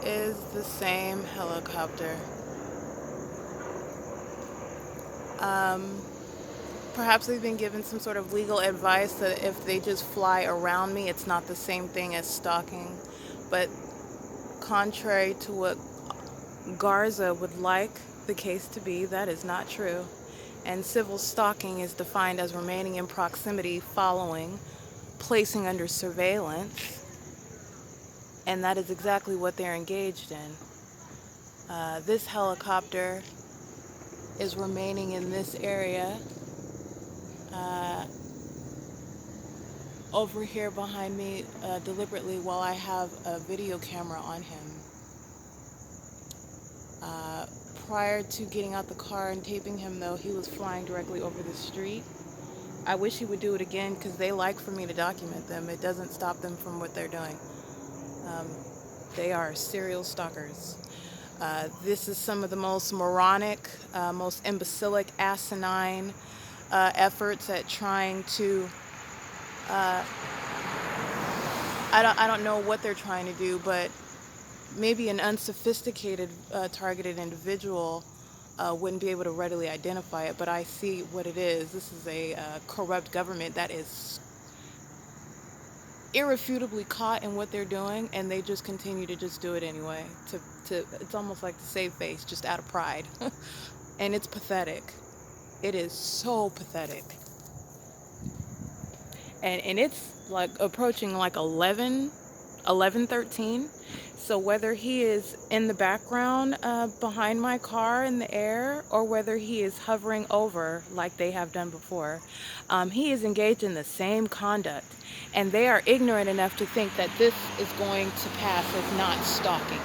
is the same helicopter. Perhaps they've been given some sort of legal advice that if they just fly around me, it's not the same thing as stalking. But contrary to what Garza would like the case to be, that is not true. And civil stalking is defined as remaining in proximity following, placing under surveillance, and that is exactly what they're engaged in. This helicopter is remaining in this area, over here behind me, deliberately while I have a video camera on him. Prior to getting out the car and taping him, though, he was flying directly over the street. I wish he would do it again because they like for me to document them. It doesn't stop them from what they're doing. They are serial stalkers. This is some of the most moronic, most imbecilic, asinine efforts at trying to... I don't know what they're trying to do, but maybe an unsophisticated targeted individual wouldn't be able to readily identify it, but I see what it is. This is a corrupt government that is irrefutably caught in what they're doing, and they just continue to just do it anyway. It's almost like to save face, just out of pride. And it's pathetic. It is so pathetic. And it's like approaching like 11:13. So whether he is in the background behind my car in the air, or whether he is hovering over like they have done before, he is engaged in the same conduct. And they are ignorant enough to think that this is going to pass as not stalking.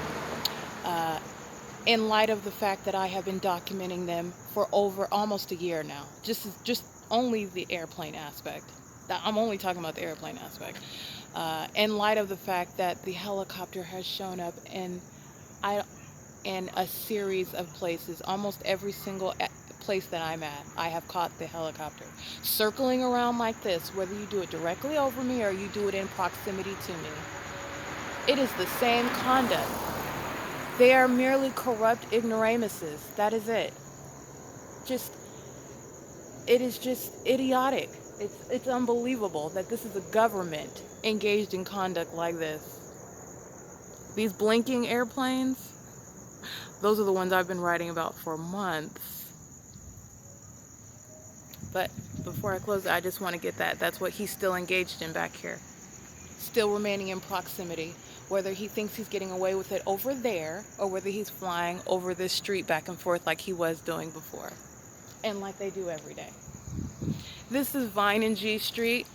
In light of the fact that I have been documenting them for over almost a year now. Just only the airplane aspect. I'm only talking about the airplane aspect. In light of the fact that the helicopter has shown up in a series of places, almost every single place that I'm at, I have caught the helicopter circling around like this, whether you do it directly over me or you do it in proximity to me. It is the same conduct. They are merely corrupt ignoramuses. That is it. It is just idiotic. It's unbelievable that this is a government engaged in conduct like this. These blinking airplanes, those are the ones I've been writing about for months. But before I close, I just want to get that. That's what he's still engaged in back here. Still remaining in proximity. Whether he thinks he's getting away with it over there, or whether he's flying over this street back and forth like he was doing before. And like they do every day. This is Vine and G Street.